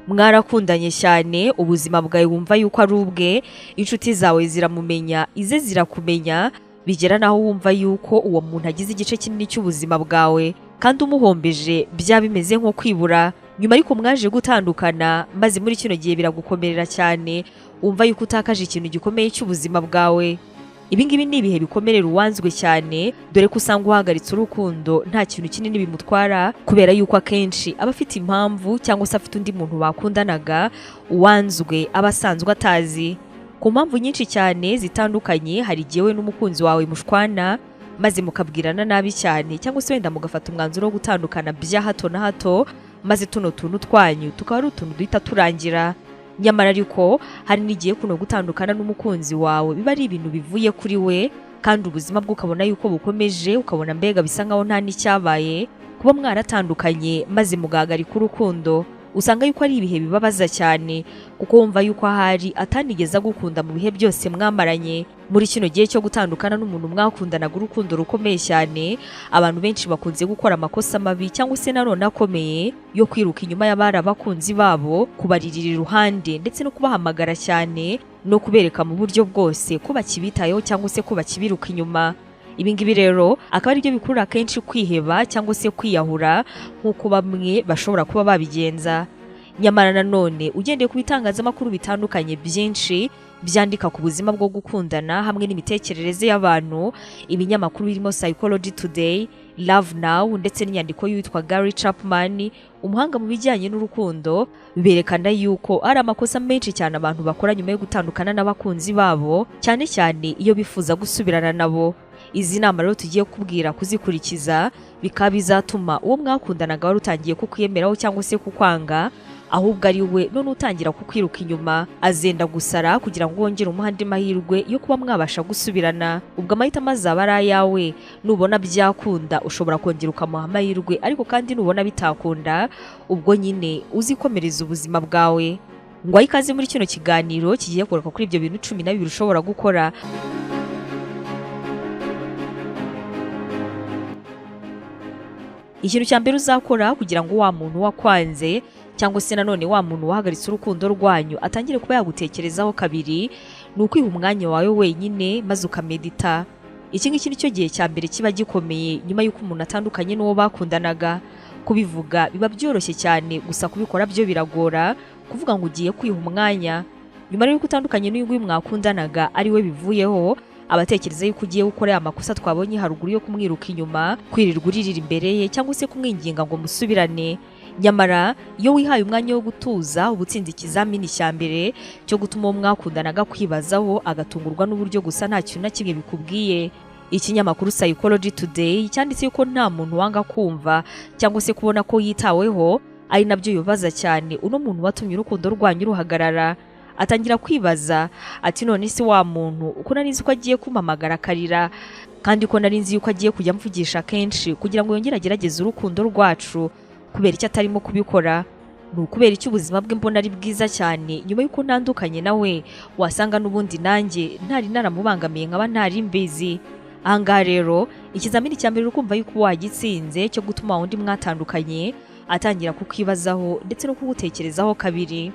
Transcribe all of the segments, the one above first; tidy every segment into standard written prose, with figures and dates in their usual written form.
Mwarakundanye cyane, ubuzima bwawe wumva yuko ari ubwe, inshuti zawe ziramumenya, ize zirakumenya, bigera naho wumva yuko uwo muntu agize igice kinini cy'ubuzima bwawe kandi umuhombeje bya bimeze nko kwibura. Nyuma ariko mwaje gutandukana, maze muri kino gihe biragukomerera cyane, wumva yuko utakaje ikintu gikomeye cy'ubuzima bwawe. Ibingibi ni ibihe bikomerera uwanzwe cyane, dore ko usanga uhagaritse urukundo nta kintu kinini bimutwara, kubera yuko akenshi aba afite impamvu cyangwa se afite undi muntu bakundanaga uwanzwe aba asanzwe atazi. Ku mpamvu nyinshi cyane zitandukanye, hari igihe we n'umukunzi wawe mushwana maze mukabwirana nabi cyane, cyangwa se wenda mugafata umwanzuro wo gutandukana bya hato na hato, maze tuno tuntu twanyu tukaba ari utuntu duhita turangira. Nyamara ariko hari n'igihe kuno gutandukana n'umukunzi wawe biba ari ibintu bivuye kuri we, kandi ubuzima bwe ukabona yuko bukomeje, ukabona mbega bisa nkaho nta n'icyabaye kuba mwaratandukanye maze mugahagarika urukundo. Usanga yuko ari ibihe bibabaza cyane, kuko wumva yuko ahari atanigeze agukunda mu bihe byose mwamaranye. Muri kino gihe cyo gutandukana n'umuntu mwakundanaga urukundo rukomeye cyane, abantu benshi bakunze gukora amakosa mabi cyangwa se nanone akomeye yo kwiruka inyuma y'abari abakunzi babo, kubaririra iruhande ndetse no kubahamagara cyane no kubereka mu buryo bwose ko bakibitayeho cyangwa se ko bakibiruka inyuma. Ibingibi rero akaba ari byo bikurura kenshi kwiheba cyangwa se kwiyahura, nk'uko bamwe bashobora kuba babigenza. Nyamara nanone ugendeye ku bitangazamakuru bitandukanye byinshi byandika ku buzima bwo gukundana hamwe n'imitekerereze y'abantu, ibinyamakuru birimo Psychology Today, Love Now ndetse n'inyandiko y'uwitwa Gary Chapman, umuhanga mu bijyanye n'urukundo, berekana yuko ari amakosa menshi cyane abantu bakora nyuma yo gutandukana n'abakunzi babo, cyane cyane iyo bifuza gusubirana nabo. Izi nama rero tugiye kubwira kuzikurikiza, bikaba bizatuma uwo mwakundanaga wari utangiye kukwiyemeraho cyangwa se kukwanga, ahubwo ari we none utangira kukwiruka inyuma, azenda gusara kugira ngo wongere umuhe andi mahirwe yo kuba mwabasha gusubirana. Ubwo amahitamo azaba ari ayawe, nubona byakunda ushobora kongera ukamuha amahirwe, ariko kandi nubona bitakunda, ubwo nyine uzikomereza ubuzima bwawe. Ngo ikaze muri kino kiganiro kigiye kugaruka kuri ibyo bintu 12 ushobora gukora. Ikintu cya mbere uzakora kugira ngo wa muntu wakwanze cyangwa se nanone wa muntu wahagaritse urukundo rwanyu atangire kuba yagutekerezaho kabiri, ni ukwiha umwanya wawe wenyine maze ukamedita. Iki ngiki nicyo gihe cya mbere kiba gikomeye nyuma y'uko umuntu atandukanye n'uwo bakundanaga. Kubivuga biba byoroshye cyane, gusa kubikora byo biragora. Kuvuga ngo ugiye kwiha umwanya nyuma y'uko utandukanye n'uyu mwakundanaga ari we bivuyeho, abatekereza yuko ugiye gukora amakosa twabonye haruguru yo kumwiruka inyuma, kwirirwa uririra imbere ye cyangwa se kumwinginga ngo musubirane. Nyamara iyo wihaye umwanya wo gutuza, ubutsinzi ikizamini cya mbere cyo gutuma uwo mwakundanaga kwibazaho, agatungurwa n'uburyo gusa nta kintu na kimwe bikubwiye. Ikinyamakuru Psychology Today cyanditse yuko nta muntu wanga kumva cyangwa se kubona ko yitaweho, ari nabyo yubaza cyane uno muntu watumye urukundo rwanyu ruhagarara. Atangira kwibaza ati none se wa muntu uko nari nzi ko agiye kumpamagara akarira, kandi ko nari nzi yuko agiye kujya mvugisha kenshi kugira ngo yongere agerageze urukundo rwacu, kubera icyo atarimo kubikora? Ni ukubera icyo ubuzima bwe mbona ari bwiza cyane nyuma y'uko ntandukanye nawe, wasanga n'ubundi nanjye ntari naramubangamiye nkaba ntari mbizi. Ahangaha rero ikizamini cya mbere ukumva yuko wagitsinze cyo gutuma undi mwatandukanye atangira kukwibazaho ndetse no kugutekerezaho kabiri.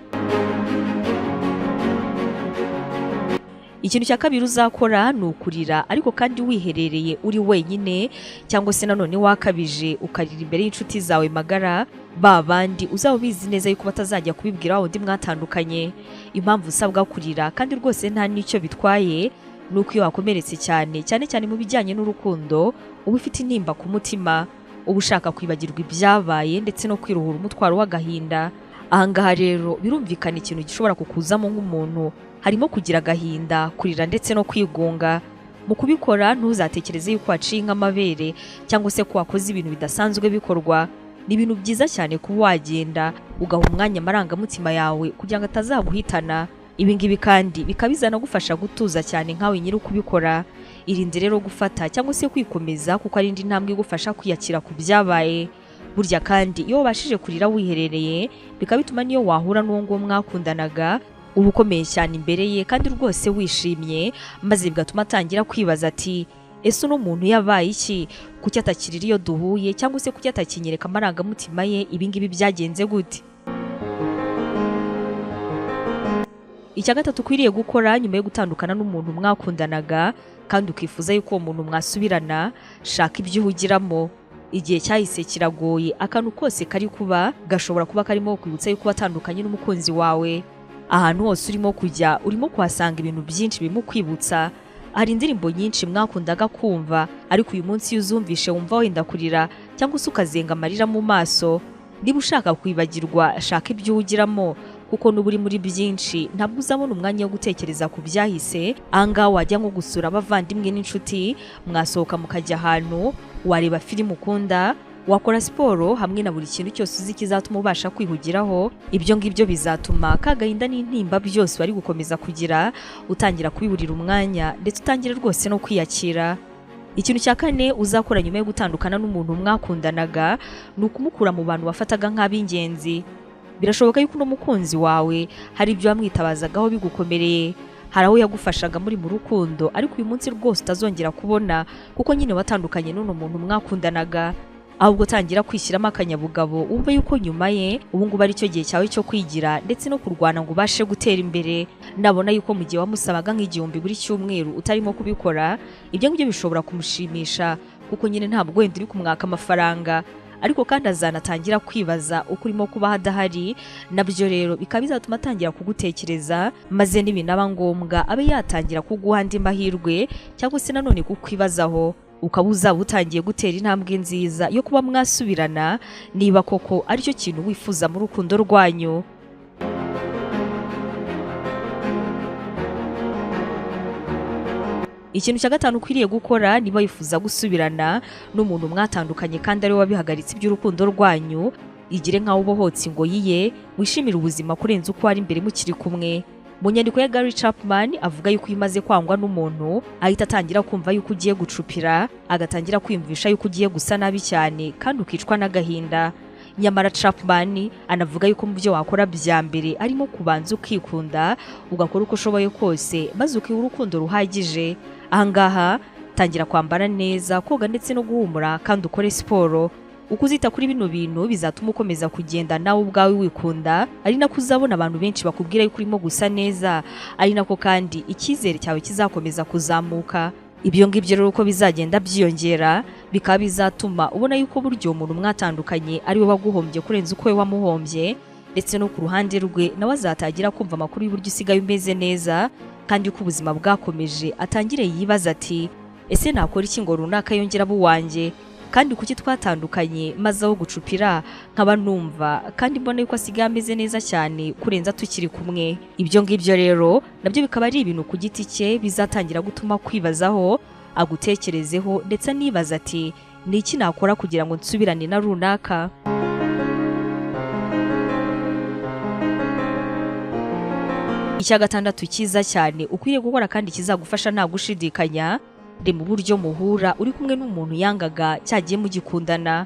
Ikintu cya kabiri uzakora ni ukurira, ariko kandi wiherereye uri wenyine, cyangwa se nanone wakabije ukarira imbere y'inshuti zawe magara, ba bandi uzaba ubizi neza yuko batazajya kubibwira wa wundi mwatandukanye. Impamvu usabwa kurira kandi rwose nta n'icyo bitwaye, ni uko iyo wakomeretse cyane cyane mu bijyanye n'urukundo, uba ufite intimba ku mutima, uba ushaka kwibagirwa ibyabaye ndetse no kwiruhura umutwaro w'agahinda. Ahangaha rero birumvikana ikintu gishobora kukuzamo nk'umuntu harimo kugira agahinda, kurira ndetse no kwigunga. Mu kubikora ntuzatekereze yuko waciye nk'amabere cyangwa se ko wakoze ibintu bidasanzwe bikorwa. Ni ibintu byiza cyane kuba wagenda ugaha umwanya amarangamutima yawe kugira ngo atazaguhitana. Ibingibi kandi bikabizana gufasha gutuza cyane nkawe nyiri kubikora. Irinde rero gufata cyangwa se kwikomeza, kuko ari indi ntambwe igufasha kwiyakira ku byabaye. Burya kandi iyo wabashije kurira wiherereye, bikabituma niyo wahura n'uwo ngo mwakundanaga uba ukomeye cyane imbere ye kandi rwose wishimye, maze bigatuma atangira kwibaza ati ese uno muntu yabaye iki, kuki atakirira iyo duhuye, cyangwa se kuki atakinyereka amarangamutima ye, ibingibi byagenze gute? Icya gatatu ukwiriye gukora nyuma yo gutandukana n'umuntu mwakundanaga kandi ukifuza yuko uwo muntu mwasubirana, shaka ibyo uhugiramo. Igihe cyahise kiragoye, akantu kose kari kuba gashobora kuba karimo kwibutsa yuko watandukanye n'umukunzi wawe. Ahantu hose urimo kujya urimo kuhasanga ibintu byinshi birimo kwibutsa. Hari indirimbo nyinshi mwakundaga kumva, ariko uyu munsi iyo uzumvishe wumva wenda kurira cyangwa se ukazenga amarira mu maso. Niba ushaka kwibagirwa, shaka ibyo uhugiramo, kuko n'uburi muri byinshi ntabwo uzabona umwanya wo gutekereza ku byahise. Ahangaha wajya nko gusura abavandimwe n'inshuti, mwasohoka mukajya ahantu, wareba filime ukunda, wakora siporo, hamwe na buri kintu cyose uzi kizatuma ubasha kwihugiraho. Ibyo ngibyo bizatuma kagahinda n'intimba byose wari gukomeza kugira utangira kubiburira umwanya, ndetse utangire rwose no kwiyakira. Ikintu cya kane uzakora nyuma yo gutandukana n'umuntu mwakundanaga ni ukumukura mu bantu wafataga nk'ab'ingenzi. Birashoboka yuko uno mukunzi wawe hari ibyo wamwitabazagaho bigukomereye, hari aho yagufashaga muri mu rukundo, ariko uyu munsi rwose utazongera kubona kuko nyine watandukanye n'uno muntu mwakundanaga. Ahubwo tangira kwishyiramo akanyabugabo, wumve yuko nyuma ye ubu ngubu ari cyo gihe cyawe cyo kwigira ndetse no kurwana ngo ubashe gutera imbere. Nabona yuko mu gihe wamusabaga nk'igihumbi buri cyumweru utarimo kubikora, ibyo ngibyo bishobora kumushimisha kuko nyine ntabwo wenda uri kumwaka amafaranga, ariko kandi azanatangira kwibaza uko urimo kuba adahari. Nabyo rero bikaba bizatuma atangira kugutekereza, maze n'ibinaba ngombwa abe yatangira kuguha andi mahirwe cyangwa se nanone kukwibazaho. Ukaba uzaba utangiye gutera intambwe nziza yo kuba mwasubirana, niba koko aricyo kintu wifuza mu rukundo rwanyu. Ikintu cya gatanu ukwiriye gukora niba wifuza gusubirana n'umuntu mwatandukanye kandi ari we wabihagaritse iby'urukundo rwanyu, igire nkaho ubohotse ingoyi ye, wishimire ubuzima kurenza uko wari mbere mukiri kumwe. Mu nyandiko ya Gary Chapman avuga yuko iyo umaze kwangwa n'umuntu ahita atangira kumva yuko ugiye gucupira, agatangira kwiyumvisha yuko ugiye gusa nabi cyane kandi ukicwa n'agahinda. Nyamara Chapman anavuga yuko mu byo wakora bya mbere arimo kubanza ukikunda, ugakora uko ushoboye kose, maze ukiha urukundo ruhagije. Ahangaha tangira kwambara neza, koga ndetse no guhumura, kandi ukore siporo. Uko uzita kuri bino bintu bizatuma ukomeza kugenda nawe ubwawe wikunda, ari nako uzabona abantu benshi bakubwira yuko urimo gusa neza, ari nako kandi icyizere cyawe kizakomeza kuzamuka. Ibyo ngibyo rero uko bizagenda byiyongera, bikaba bizatuma ubona yuko buryo umuntu mwatandukanye ari we waguhombye kurenza uko we wamuhombye, ndetse no ku ruhande rwe nawe azatangira kumva amakuru y'uburyo usigaye umeze neza, kandi uko ubuzima bwakomeje atangire yibaza ati ese nakora iki ngo runaka yongera abo wanjye, kandi kuki twatandukanye maze aho gucupira nkaba numva kandi mbona yuko asigaye ameze neza cyane kurenza tukiri kumwe. Ibyo ngibyo rero nabyo bikaba ari ibintu ku giti cye bizatangira gutuma kwibazaho, agutekerezeho, ndetse anibaza ati ni iki nakora kugira ngo nsubirane na runaka. Icya gatandatu cyiza cyane ukwiye gukora kandi kizagufasha nta gushidikanya, de mu buryo muhura uri kumwe n'umuntu yangaga cyagiye mugikundana.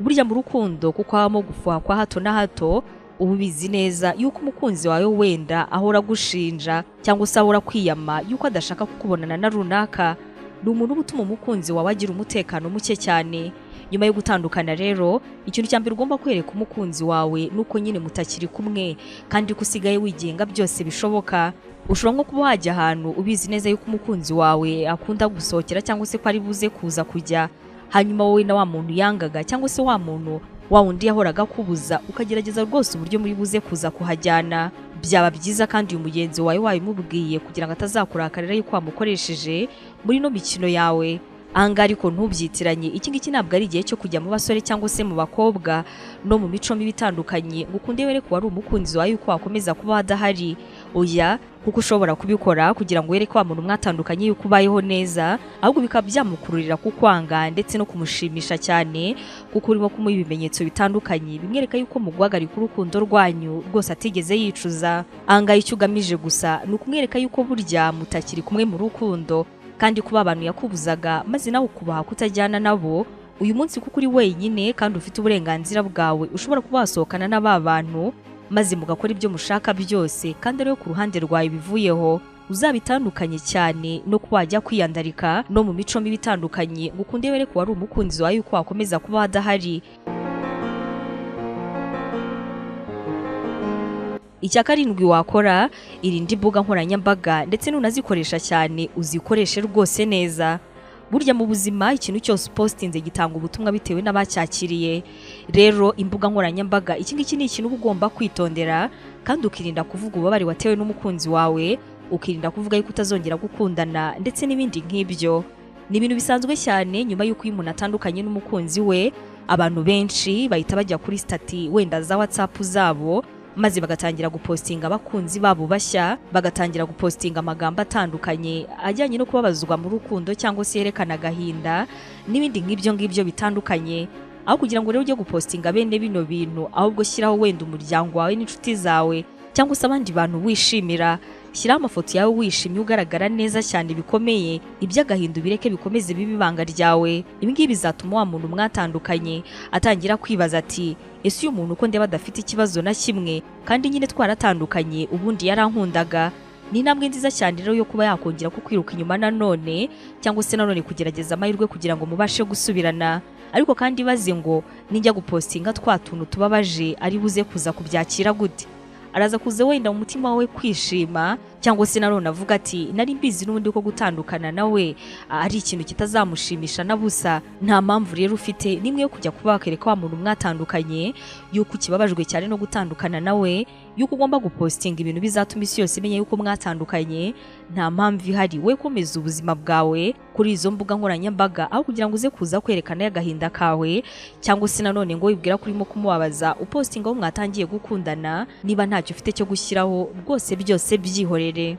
Burya mu rukundo kuko habamo gufuha kwa hato na hato, ubu bizi neza yuko umukunzi wawe wenda ahora gushinja cyangwa se ahora kwiyama yuko adashaka kukubonana na runaka. Ni umuntu utuma umukunzi wawe agira umutekano muke cyane. Nyuma yo gutandukana rero, ikintu cya mbere ugomba kwereka umukunzi wawe nuko nyine mutakiri kumwe, kandi ko usigaye wigenga byose bishoboka. Ushobora nko kuba wajya ahantu ubizi neza yuko umukunzi wawe akunda gusohokera cyangwa se ko ari buze kuza kujya, hanyuma wowe na wa muntu yangaga cyangwa se wa muntu wa wundi yahoraga kubuza ukagerageza rwose uburyo muri buze kuza kuhajyana. Byaba byiza kandi uyu mugenzi wawe wabimubwiye kugira ngo atazakurakarira yuko wamukoresheje muri no mikino yawe. Ahangaha ariko ntubyitiranye, iki ngiki ntabwo ari igihe cyo kujya mu basore cyangwa se mu bakobwa no mu mico mibi itandukanye ngo ukunde were ko wari umukunzi wawe yuko wakomeza kuba adahari. Oya, kuko ushobora kubikora kugira ngo wereke wa muntu mwatandukanye yuko ubayeho neza, ahubwo bikaba byamukururira kukwanga ndetse no kumushimisha cyane, kuko urimo kumuha ibimenyetso bitandukanye bimwereka yuko mu guhagarika urukundo rwanyu rwose atigeze yicuza. Ahangaha icyo ugamije gusa ni ukumwereka yuko burya mutakiri kumwe mu rukundo, kandi kuba abantu yakubuzaga maze nawe ukubaha kutajyana nabo uyu munsi kuko uri wenyine kandi ufite uburenganzira bwawe, ushobora kuba wasohokana n'aba bantu maze mugakora ibyo mushaka byose kandi ariyo ku ruhande rwawe bivuyeho. uzabitandukanye cyane no kuba wajya kwiyandarika no mu mico mibi itandukanye ngo ukunde were ko wari umukunzi wawe yuko wakomeza kuba adahari. Icya karindwi wakora, irinde imbuga nkoranyambaga ndetse nunazikoresha cyane uzikoreshe rwose neza. Burya mu buzima ikintu cyose postinze gitanga ubutumwa bitewe n'abacyakiriye. Rero imbuga nkoranyambaga iki ngiki ni ikintu ugomba kwitondera kandi ukirinda kuvuga ububabare watewe n'umukunzi wawe, ukirinda kuvuga yuko utazongera gukundana ndetse n'ibindi nk'ibyo. Ni ibintu bisanzwe cyane nyuma y'uko uyu muntu atandukanye n'umukunzi we, abantu benshi bahita bajya kuri stati wenda za WhatsApp zabo maze bagatangira gupostinga abakunzi babo bashya, bagatangira gupostinga amagambo atandukanye ajyanye no kubabazwa mu rukundo cyangwa se yerekana agahinda n'ibindi nk'ibyo bitandukanye. Aho kugira ngo rero ujye gupostinga bene bino bintu, ahubwo shyiraho wenda umuryango wawe n'inshuti zawe cyangwa se abandi bantu wishimira. Shyiraho amafoto yawe wishimye ugaragara neza cyane bikomeye, iby'agahinda bireke bikomeze bibe ibanga ryawe. Ibi ngibi bizatuma wa muntu mwatandukanye atangira kwibaza ati ese uyu muntu uko ndeba adafite ikibazo na kimwe kandi nyine twaratandukanye ubundi yarankundaga. Ni intambwe nziza cyane rero yo kuba yakongera kukwiruka inyuma nanone cyangwa se nanone kugerageza amahirwe kugira ngo mubashe gusubirana. Ariko kandi baze ngo nijya gupostinga twa tuntu tubabaje ari buze kuza kubyakira gute? Araza kuze wenda mu mutima wawe kwishima cyangwa se nanone avuga ati nari mbizi n'ubundi ko gutandukana nawe ari ikintu kitazamushimisha na busa. Nta mpamvu rero ufite nimwe yo kujya kuba wakereka wa muntu mwatandukanye yuko ukibabajwe cyane no gutandukana nawe, yuko ugomba gupostinga ibintu bizatuma isi yose imenya yuko mwatandukanye. Nta mpamvu ihari, we komeza ubuzima bwawe kuri izo mbuga nkoranyambaga aho kugira ngo uze kuza kwerekana y'agahinda kawe cyangwa se nanone ngo wibwira ko urimo kumubabaza upostinga aho mwatangiye gukundana. Niba ntacyo ufite cyo gushyiraho rwose byose byihorere.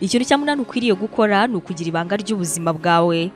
Ikintu cya munani ukwiriye gukora ni ukugira ibanga ry'ubuzima bwawe.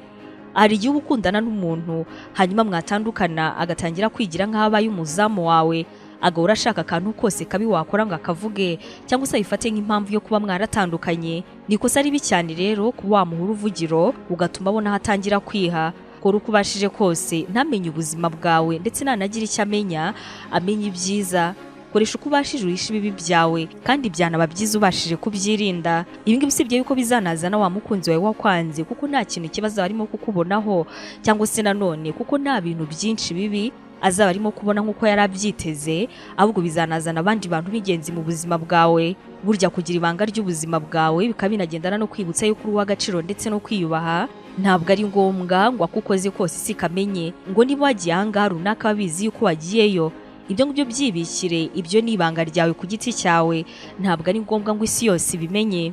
Hari igihe ukundana n'umuntu hanyuma mwatandukana agatangira kwigira nk'aho abaye umuzamu wawe, agahora ashaka akantu kose kabi wakora ngo akavuge cyangwa se ayifate nk'impamvu yo kuba mwaratandukanye. Ni ikosa ribi cyane rero kuba wamuha uruvugiro ugatuma abona aho atangira kwiha. Kora uko ubashije kose ntamenye ubuzima bwawe ndetse nanagira icyo amenya, amenye ibyiza. Koresha uko ubashije uhisha ibibi byawe kandi byanaba byiza ubashije kubyirinda. Ibi ngibi usibye yuko bizanazana wa mukunzi wawe wakwanze kuko nta kintu kibazo arimo kukubonaho cyangwa se nanone kuko nta bintu byinshi bibi azaba arimo kubona nk'uko yari abyiteze, ahubwo bizanazana abandi bantu b'ingenzi mu buzima bwawe. Burya kugira ibanga ry'ubuzima bwawe bikaba binagendana no kwibutsa yuko uri uw'agaciro ndetse no kwiyubaha. Ntabwo ari ngombwa ngo ako ukoze kose isi kamenye, ngo niba wagiye ahangaha runaka babizi yuko wagiyeyo. Ibyo ngibyo byibikire, ibyo ni ibanga ryawe ku giti cyawe, ntabwo ari ngombwa ngo isi yose ibimenye.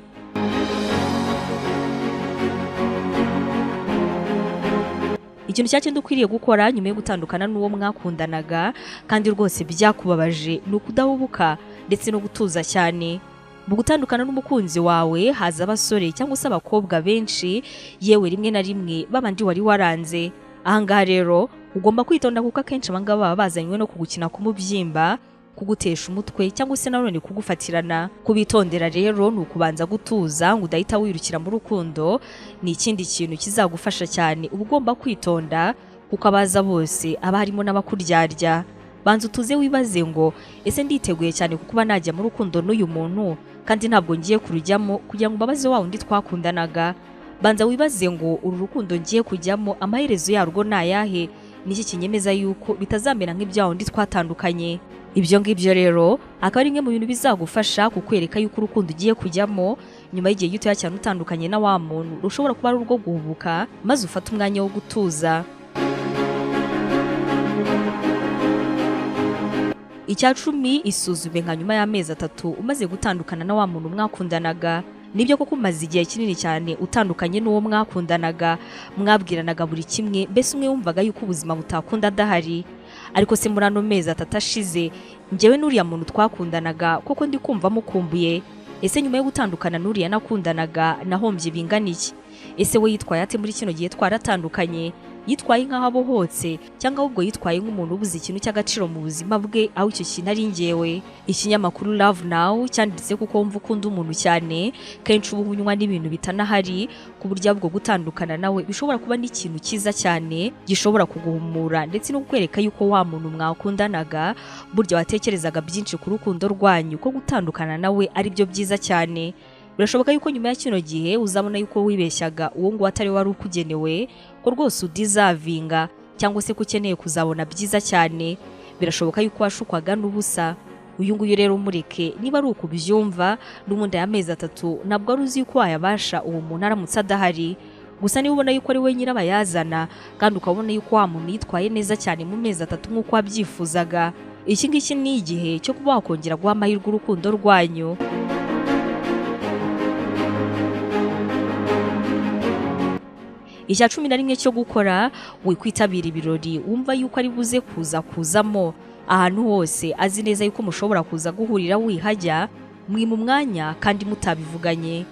Ikintu cya cyenda ukwiriye gukora nyuma yo gutandukana n'uwo mwakundanaga kandi rwose byakubabaje ni ukudahubuka ndetse no gutuza cyane. Mu gutandukana n'umukunzi wawe haza abasore cyangwa se abakobwa benshi, yewe rimwe na rimwe babandi wari waranze. Ahangaha rero ugomba kwitonda kuko akenshi abangaba baba bazanywe no kugukina ku mubyimba, kugutesha umutwe cyangwa se nanone kugufatirana. Kubitondera rero ni ukubanza gutuza ngo udahita wirukira mu rukundo. Ni ikindi kintu kizagufasha cyane. Uba ugomba kwitonda kuko abaza bose aba harimo n'abakuryarya. Banza utuze wibaze ngo ese nditeguye cyane kuko najya mu rukundo n'uyu muntu kandi ntabwo ngiye kurujyamo kugira ngo mbabaze wa undi twakundanaga. Banza wibaze ngo uru rukundo ngiye kujyamo amaherezo yarwo ni ayahe, niki kinyemeza yuko bitazamera nk'ibya undi twatandukanye. Ibyo ngibyo rero akaba ari imwe mu bintu bizagufasha kukwereka yuko urukundo ugiye kujyamo nyuma y'igihe gitoya cyane utandukanye na wa muntu rushobora kuba ari urwo guhubuka, maze ufate umwanya wo gutuza. Icya 10, isuzume nka nyuma y'amezi 3 umaze gutandukana na wa muntu mwakundanaga. Nibyo koko umaze igihe kinini cyane utandukanye n'uwo mwakundanaga, mwabwiranaga buri kimwe, mbese umwe wumvaga yuko ubuzima butakunda adahari. Ariko se muri ano mezi 3 ashize njyewe n'uriya muntu twakundanaga koko ndi kumva mukumbuye. Ese nyuma yo gutandukana n'uriya nakundanaga nahombye bingana iki? ese we yitwaye ate muri kino gihe twaratandukanye? Yitwaye nk'aho abohotse cyangwa ahubwo yitwaye nk'umuntu ubuze ikintu cy'agaciro mu buzima bwe, aho icyo kintu ari njyewe? Ikinyamakuru Love Now cyanditse kuko wumva ukunda umuntu cyane kenshi uba unywa n'ibintu bitanahari, ku buryo bwo gutandukana nawe bishobora kuba n'ikintu cyiza cyane gishobora kuguhumura ndetse no kukwereka yuko wa muntu mwakundanaga burya watekerezaga byinshi ku rukundo rwanyu, ko gutandukana nawe ari byo byiza cyane. Birashoboka yuko nyuma ya kino gihe uzabona yuko wibeshyaga uwo ngo atari wari ukugenewe, ko rwose udizavinga cyangwa se ko ukeneye kuzabona byiza cyane. Birashoboka yuko washukwaga n'ubusa. Uyu nguyu rero umureke, niba ari uko ubyumva n'umuntu y'amezi 3 ntabwo ari uzi yuko wayabasha uwo muntu aramutse adahari. Gusa niba ubona yuko ari we nyirabayazana kandi ukabona yuko wa muntu yitwaye neza cyane mu mezi 3 nk'uko wabyifuzaga, iki ngiki ni igihe cyo kuba wakongera guha amahirwe urukundo rwanyu. Icya 11 cyo gukora, wikwitabira ibirori wumva yuko ari buze kuzamo ahantu hose azi neza yuko mushobora kuza guhurira wihajya mwi mu mwanya kandi mutabivuganye.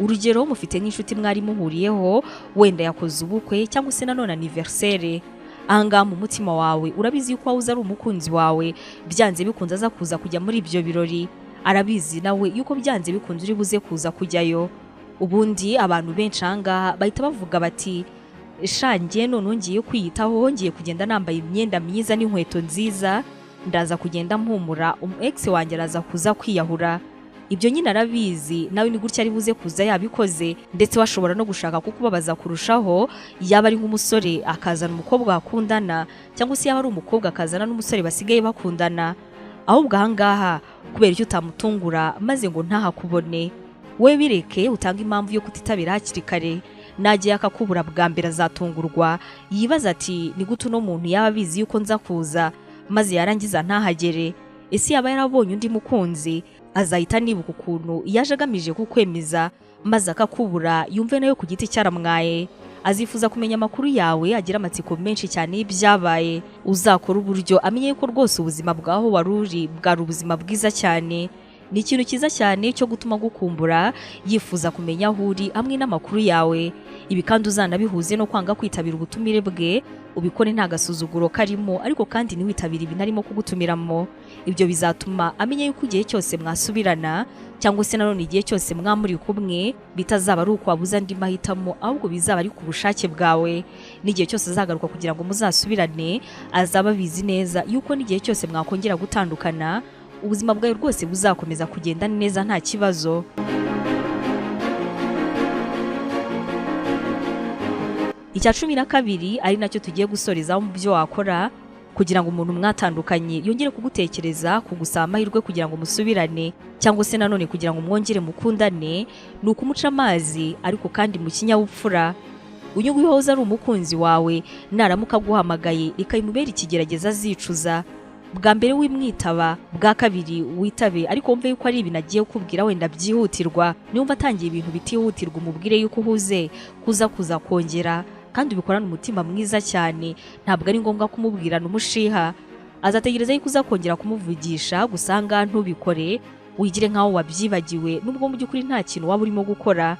Urugero, mufite nk'inshuti mwari muhuriyeho, wenda yakoze ubukwe cyangwa se nanone anniversaire. Ahangaha mu mutima wawe urabizi yuko wawuze ari umukunzi wawe, byanze bikunze aza kuza kujya muri ibyo birori. Arabizi nawe yuko byanze bikunze uri buze kuza kujyayo. Ubundi abantu benshi ahangaha bahita bavuga bati, shangiye none ngiye kwiyitaho, ngiye kugenda nambaye imyenda myiza n'inkweto nziza, ndaza kugenda mpumura, ex wanjye araza kuza kwiyahura. Ibyo nyine arabizi nawe ni gutya ari buze kuza yabikoze, ndetse washobora no gushaka kukubabaza kurushaho, yaba ari nk'umusore akazana umukobwa bakundana cyangwa se yaba ari umukobwa akazana n'umusore basigaye bakundana. Ahubwo ahangaha kubera icyo utamutungura maze ngo ntahakubone, we bireke utanga impamvu yo kutitabira hakiri kare. Nagiye akakubura bwa mbere azatungurwa, yibaza ati ni gute uno muntu yaba abizi yuko nza kuza maze yarangiza ntahagere. Ese yaba yarabonye undi mukunzi, azahita nibuka ukuntu yaje agamije kukwemeza maze akakubura, yumve nayo ku giti cyaramwaye. Azifuza kumenya amakuru yawe, agira amatsiko menshi cyane y'ibyabaye. Uzakora uburyo amenye yuko rwose ubuzima bwaho waruri bwari ubuzima bwiza cyane. Ni ikintu cyiza cyane cyo gutuma gukumbura, yifuza kumenya aho uri hamwe n'amakuru yawe. Ibi kandi uzanabihuze no kwanga kwitabira ubutumire bwe, ubikore nta gasuzuguro karimo, ariko kandi ntiwitabire ibintu arimo kugutumiramo. Ibyo bizatuma amenya yuko igihe cyose mwasubirana cyangwa se nanone igihe cyose mwamuri kumwe bitazaba ari uko wabuze andi mahitamo, ahubwo bizaba ari ku bushake bwawe. N'igihe cyose azagaruka kugira ngo muzasubirane, azaba bizi neza yuko n'igihe cyose mwakongera gutandukana, ubuzima bwawe rwose buzakomeza kugenda neza nta kibazo. Icya 12 ari nacyo tugiye gusorezaho mu byo wakora kugira ngo umuntu mwatandukanye yongere kugutekereza, kugusaba amahirwe kugira ngo musubirane cyangwa se nanone kugira ngo mwongere mukundane, ni ukumuca amazi ariko kandi mu kinyabupfura. Uyu nguyu wahoze ari umukunzi wawe naramuka aguhamagaye ikayimubera ikigerageza azicuza. Bwa mbere wimwitaba, bwa kabiri witabe, ariko wumve yuko ari ibintu agiye kukubwira wenda byihutirwa. Niwumva atangiye ibintu bitihutirwa umubwire yuko uhuze kuza kongera, kandi ubikorana umutima mwiza cyane. Ntabwo ari ngombwa kumubwirana umushiha. Azategereza yuko uzakongera kumuvugisha, gusanga ntubikore, wigire nkaho wabyibagiwe nubwo mu by'ukuri nta kintu waba urimo gukora.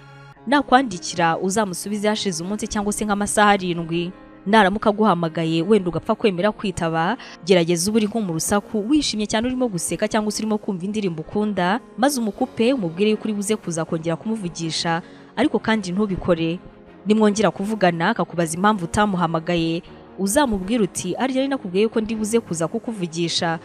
Nakwandikira uzamusubize hashize umunsi cyangwa se nk'amasaha 7. Naramuka aguhamagaye wenda ugapfa kwemera kwitaba, gerageza uburi nko mu rusaku wishimye cyane urimo guseka cyangwa se urimo kumva indirimbo ukunda, maze umukupe umubwire yuko uri buze kuza kongera kumuvugisha, ariko kandi ntubikore. Nimwongera kuvugana akakubaza impamvu utamuhamagaye, uzamubwira uti ari nakubwiye yuko ndi buze kuza kukuvugisha,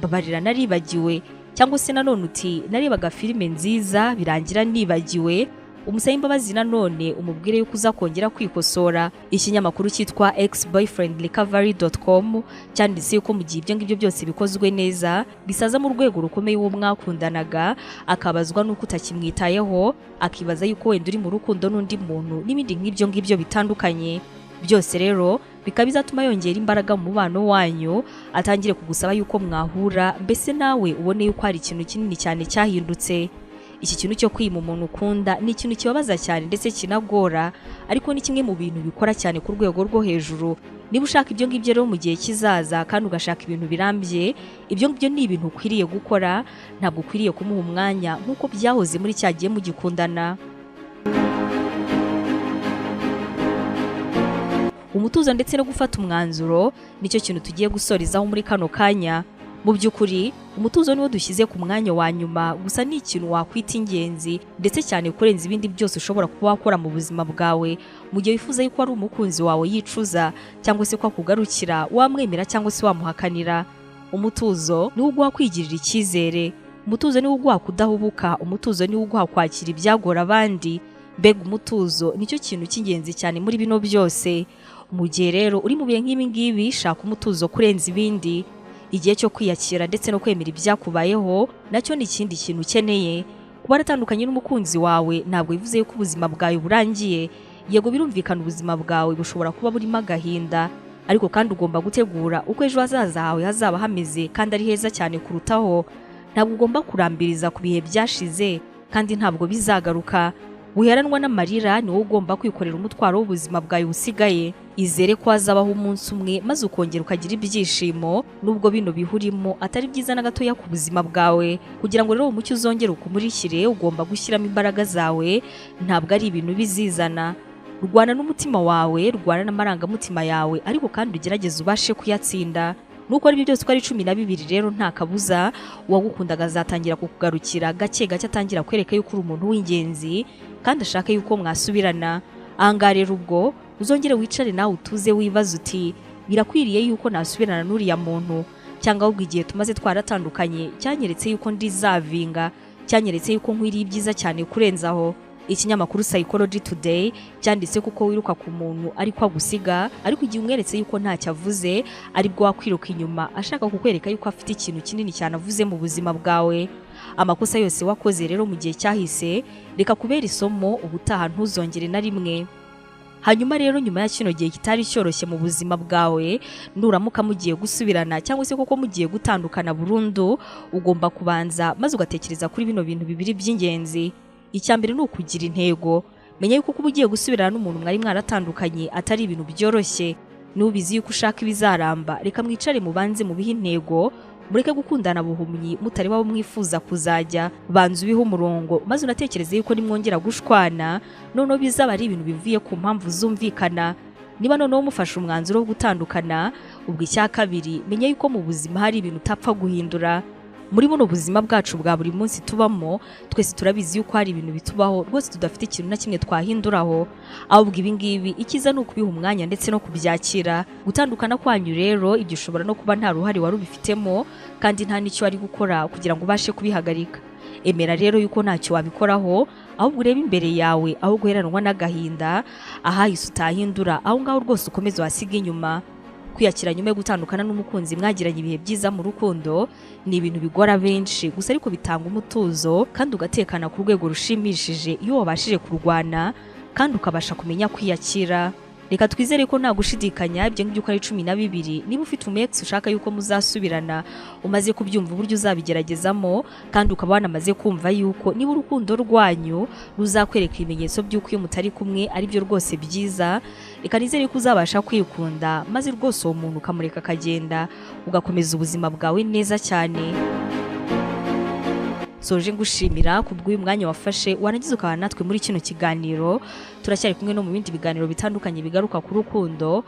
babarira naribagiwe, cyangwa se nanone uti narebaga filime nziza birangira nibagiwe. Umusabe imbabazi nanone umubwire yuko uzakongera kwikosora. Ikinyamakuru cyitwa exboyfriendrecovery.com cyanditse yuko mu gihe ibyo ngibyo byose bikozwe neza, bisaza mu rwego rukomeye uwo mwakundanaga, akabazwa nuko utakimwitayeho, akibaza yuko wenda uri mu rukundo n'undi muntu n'ibindi nk'ibyo ngibyo bitandukanye. Byose rero bikaba bizatuma yongera imbaraga mu mubano wanyu, atangire kugusaba yuko mwahura, mbese nawe ubone yuko hari ikintu kinini cyane cyahindutse. Iki kintu cyo kwima umuntu ukunda ni ikintu kibabaza cyane ndetse kinagora, ariko ni kimwe mu bintu bikora cyane ku rwego rwo hejuru. Niba ushaka ibyo ngibyo rero mu gihe kizaza kandi ugashaka ibintu birambye, ibyo ngibyo ni ibintu ukwiriye gukora, ntabwo ukwiriye kumuha umwanya nk'uko byahoze muri cya gihe mugikundana. umutuzo ndetse no gufata umwanzuro nicyo kintu tugiye gusorezaho muri kano kanya. Mu by'ukuri umutuzo niwo dushyize ku mwanya wa nyuma, gusa ni ikintu wakwita ingenzi ndetse cyane kurenza ibindi byose ushobora kuba wakora mu buzima bwawe. Mu gihe wifuza yuko ari umukunzi wawe yicuza cyangwa se ko akugarukira, wamwemera cyangwa se wamuhakanira. Umutuzo niwo uguha kwigirira icyizere, umutuzo niwo uguha kudahubuka, umutuzo niwo uguha kwakira ibyagora abandi. Mbega umutuzo nicyo kintu cy'ingenzi cyane muri bino byose. Mu gihe rero uri mu bihe nk'ibi ngibi, shaka umutuzo kurenza ibindi. Igihe cyo kwiyakira ndetse no kwemera ibyakubayeho nacyo ni ikindi kintu ukeneye. Kuba waratandukanye n'umukunzi wawe ntabwo bivuze yuko ubuzima bwawe burangiye. Yego birumvikana ubuzima bwawe bushobora kuba burimo agahinda, ariko kandi ugomba gutegura uko ejo hazaza hawe hazaba hameze kandi ari heza cyane kurutaho. Ntabwo ugomba kurambiriza ku bihe byashize kandi ntabwo bizagaruka. Wiheranwa n'amarira ni wowe ugomba kwikorera umutwaro w'ubuzima bwawe busigaye. Izere ko hazabaho umunsi umwe maze ukongera ukagira ibyishimo, nubwo bino bihurimo atari byiza na gatoya ku buzima bwawe. Kugira ngo rero umucyo uzongere ukumurikire, ugomba gushyiramo imbaraga zawe, ntabwo ari ibintu bizizana. Rwana n'umutima wawe, rwana n'amarangamutima yawe, ariko kandi ugerageze ubashe kuyatsinda. Nuko ari byose uko ari 12 rero nta kabuza uwagukundaga azatangira kukugarukira gake gake, atangira kwereka yuko uri umuntu w'ingenzi kandi ashaka yuko mwasubirana. Ahangaha rero ubwo uzongere wicare nawe utuze wibaza uti birakwiriye yuko nasubirana n'uriya muntu, cyangwa ahubwo igihe tumaze twaratandukanye cyanyeretse yuko ndizavinga, cyanyeretse yuko nkwiriye ibyiza cyane kurenzaho. Ikinyamakuru Psychology Today cyanditse kuko wiruka ku muntu ariko agusiga, ariko igihe umweretse yuko ntacyo avuze aribwo wakwiruka inyuma ashaka kukwereka yuko afite ikintu kinini cyane avuze mu buzima bwawe. Amakosa yose wakoze rero mu gihe cyahise reka kubera isomo, ubutaha ntuzongere na rimwe. Hanyuma rero nyuma ya kino gihe kitari cyoroshye mu buzima bwawe, nuramuka mugiye gusubirana cyangwa se koko mugiye gutandukana burundu, ugomba kubanza maze ugatekereza kuri bino bintu bibiri by'ingenzi. Icyambere ni ukugira intego. Menya yuko kuba ugiye gusubirana n'umuntu mwari mwaratandukanye atari ibintu byoroshye. Nubizi yuko ushaka ibizaramba, reka mwicare mubanze mubihe intego, mureke gukundana buhumyi mutari babo mwifuza kuzajya. Banza ubihe umurongo maze unatekereze yuko nimwongera gushwana noneho bizaba ari ibintu bivuye ku mpamvu zumvikana. Niba noneho mufashe umwanzuro wo gutandukana, ubwo icya kabiri menya yuko mu buzima hari ibintu utapfa guhindura. Muri buno buzima bwacu bwa buri munsi tubamo, twese turabizi yuko hari ibintu bitubaho rwose tudafite ikintu na kimwe twahinduraho. Ahubwo ibi ngibi ikiza ni ukubiha umwanya ndetse no kubyakira. Gutandukana kwanyu rero ibyo ushobora no kuba nta ruhare wari ubifitemo kandi nta n'icyo wari gukora kugira ngo ubashe kubihagarika. Emera rero yuko ntacyo wabikoraho, ahubwo urebe imbere yawe aho guheranwa n'agahinda, ahahise utahindura, aho ngaho rwose ukomeze wasiga inyuma. Kwiyakira nyuma yo gutandukana n'umukunzi mwagiranye ibihe byiza mu rukundo ni ibintu bigora benshi, gusa ariko bitanga umutuzo kandi ugatekana ku rwego rushimishije iyo wabashije kurwana kandi ukabasha kumenya kwiyakira. Reka twizere ko nta gushidikanya ibyo ngibyo uko ari 12. Niba ufite umex ushaka yuko muzasubirana, umaze kubyumva uburyo uzabigeragezamo kandi ukaba wanamaze kumva yuko niba urukundo rwanyu ruzakwereka ibimenyetso by'uko iyo mutari kumwe ari byo rwose byiza, reka nizere ko uzabasha kwikunda maze rwose uwo muntu ukamureka akagenda, ugakomeza ubuzima bwawe neza cyane. Soje ngushimira kubw'uyu mwanya wafashe wanagize ukaba natwe muri kino kiganiro. Turacyari kumwe no mu bindi biganiro bitandukanye bigaruka ku rukundo.